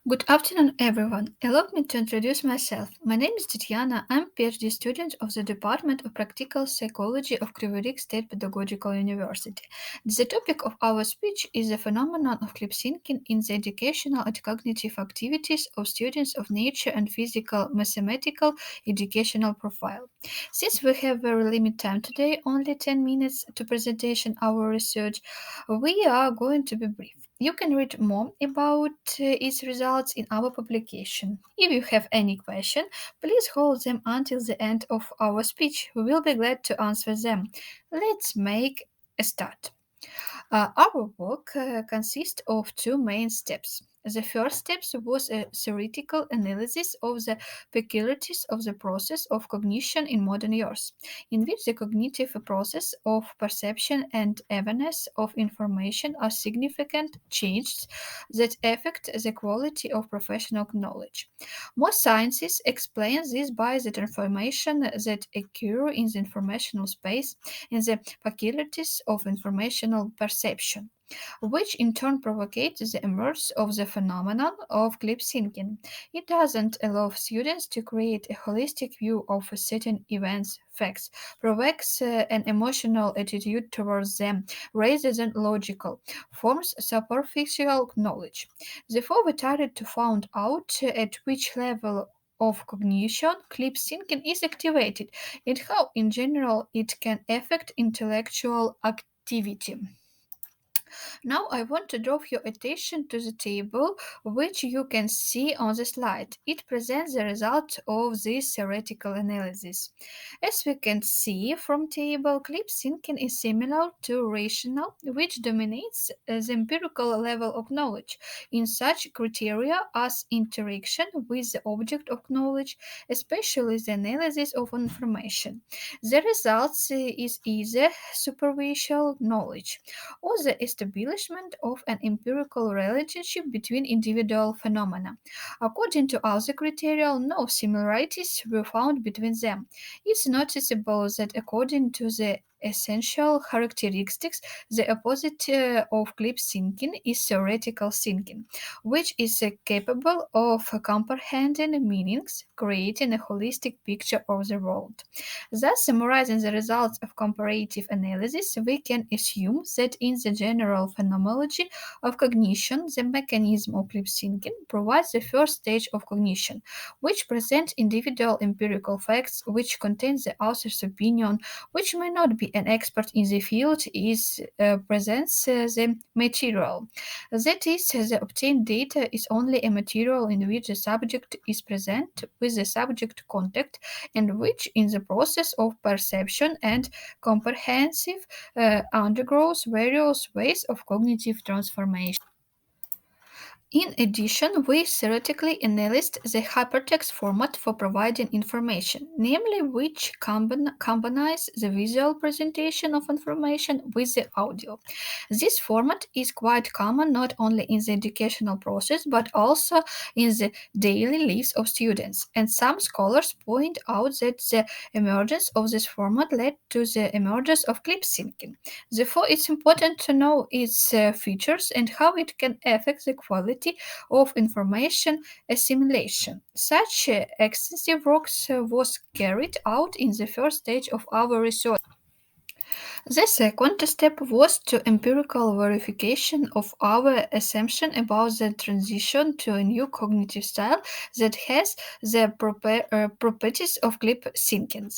Good afternoon, everyone. Allow me to introduce myself. My name is Tetyana. I'm a PhD student of the Department of Practical Psychology of Kryvyi Rih State Pedagogical University. The topic of our speech is the phenomenon of clip thinking in the educational and cognitive activities of students of nature and physical mathematical educational profile. Since we have very limited time today, only 10 minutes to presentation our research, we are going to be brief. You can read more about its results in our publication. If you have any question, please hold them until the end of our speech. We will be glad to answer them. Let's make a start. Our work consists of two main steps. The first step was a theoretical analysis of the peculiarities of the process of cognition in modern years, in which the cognitive process of perception and awareness of information are significant changes that affect the quality of professional knowledge. Most sciences explain this by the transformation that occur in the informational space and the peculiarities of informational perception, which in turn provocates the emergence of the phenomenon of clip thinking. It doesn't allow students to create a holistic view of certain events, facts, provokes an emotional attitude towards them rather than logical, forms superficial knowledge. Therefore, we tried to find out at which level of cognition clip thinking is activated and how, in general, it can affect intellectual activity. Now I want to draw your attention to the table which you can see on the slide. It presents the result of this theoretical analysis. As we can see from table, clip thinking is similar to rational, which dominates the empirical level of knowledge in such criteria as interaction with the object of knowledge, especially the analysis of information. The result is either superficial knowledge or the establishment of an empirical relationship between individual phenomena. According to other criteria, no similarities were found between them. It's noticeable that according to the essential characteristics, the opposite of clip thinking is theoretical thinking, which is capable of comprehending meanings, creating a holistic picture of the world. Thus, summarizing the results of comparative analysis, we can assume that in the general phenomenology of cognition, the mechanism of clip thinking provides the first stage of cognition, which presents individual empirical facts which contain the author's opinion, which may not be an expert in the field, is presents the material. That is, the obtained data is only a material in which the subject is present with the subject contact and which, in the process of perception and comprehensive, undergoes various ways of cognitive transformation. In addition, we theoretically analyzed the hypertext format for providing information, namely which combines the visual presentation of information with the audio. This format is quite common not only in the educational process but also in the daily lives of students, and some scholars point out that the emergence of this format led to the emergence of clip thinking. Therefore, it's important to know its features and how it can affect the quality of information assimilation. Such extensive work was carried out in the first stage of our research. The second step was to empirical verification of our assumption about the transition to a new cognitive style that has the properties of clip thinking.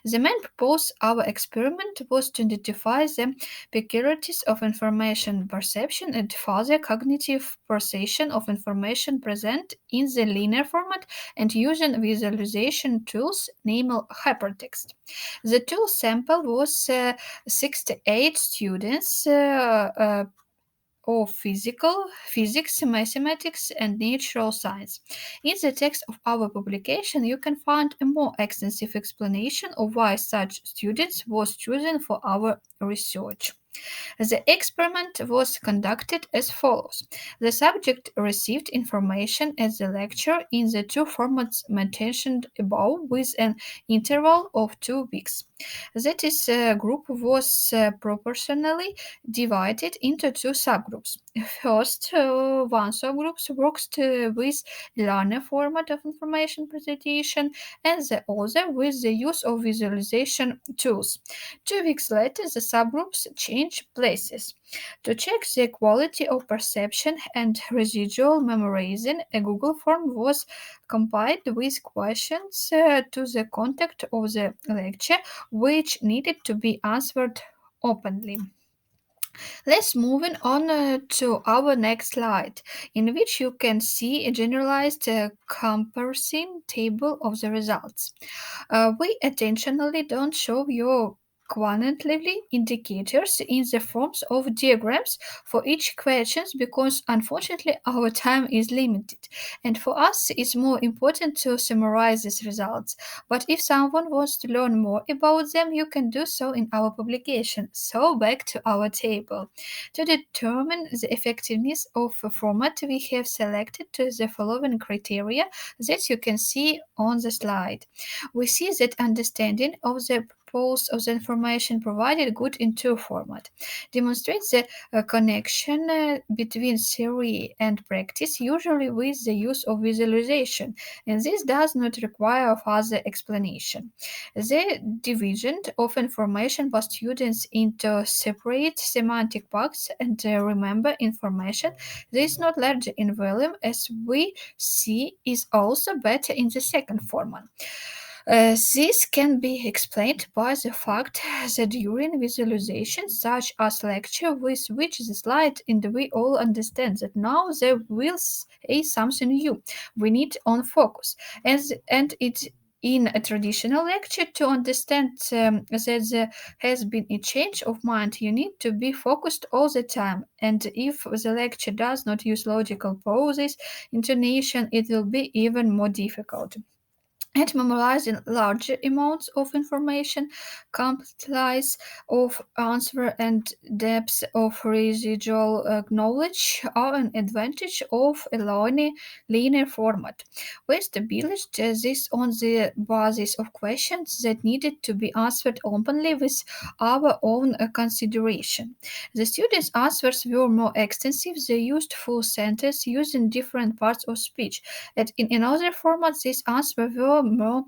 The main purpose of our experiment was to identify the peculiarities of information perception and further cognitive processing of information present in the linear format and using visualization tools, namely hypertext. The tool sample was 68 students of physics, mathematics, and natural science. In the text of our publication, you can find a more extensive explanation of why such students was chosen for our research. The experiment was conducted as follows. The subject received information at the lecture in the two formats mentioned above with an interval of 2 weeks. That is, group was proportionally divided into two subgroups. First, one subgroup worked with linear format of information presentation, and the other with the use of visualization tools. 2 weeks later, the subgroups changed places. To check the quality of perception and residual memorizing, a Google form was compiled with questions to the content of the lecture which needed to be answered openly. Let's moving on to our next slide, in which you can see a generalized comparison table of the results. We intentionally don't show you quantitative indicators in the forms of diagrams for each question because unfortunately our time is limited, and for us it's more important to summarize these results. But if someone wants to learn more about them, you can do so in our publication. So back to our table. To determine the effectiveness of a format, we have selected the following criteria that you can see on the slide. We see that understanding of the purpose of the information provided good in two format demonstrates the connection between theory and practice, usually with the use of visualization, and this does not require further explanation. The division of information by students into separate semantic parts and remember information that is not larger in volume as we see is also better in the second format. This can be explained by the fact that during visualization, such as lecture with which the slide, and we all understand that now they will say something new. We need on focus, and it in a traditional lecture to understand that there has been a change of mind, you need to be focused all the time. And if the lecture does not use logical pauses, intonation, it will be even more difficult. And memorizing large amounts of information, completeness of answer, and depth of residual knowledge are an advantage of a linear format. We established this on the basis of questions that needed to be answered openly with our own consideration. The students' answers were more extensive. They used full sentences using different parts of speech, and in another format, these answers were more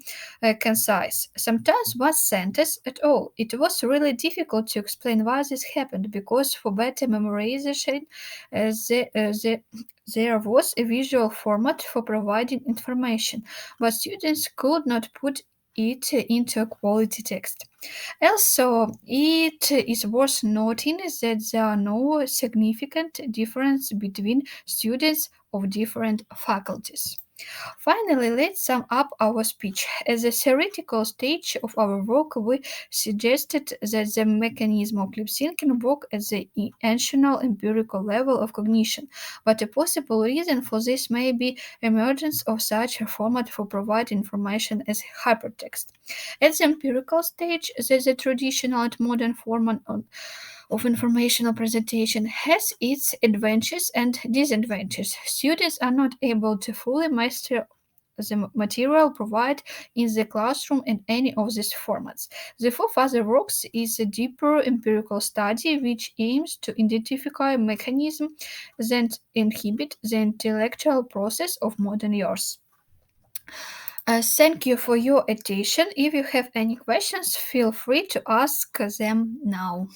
concise. Sometimes one sentence at all. It was really difficult to explain why this happened because for better memorization, there was a visual format for providing information, but students could not put it into a quality text. Also, it is worth noting that there are no significant difference between students of different faculties. Finally, let's sum up our speech. As a theoretical stage of our work, we suggested that the mechanism of lip syncing work at the intentional empirical level of cognition, but a possible reason for this may be emergence of such a format for providing information as hypertext. At the empirical stage, the traditional and modern format of informational presentation has its advantages and disadvantages. Students are not able to fully master the material provided in the classroom in any of these formats. Therefore, further works is a deeper empirical study which aims to identify mechanisms that inhibit the intellectual process of modern years. Thank you for your attention. If you have any questions, feel free to ask them now.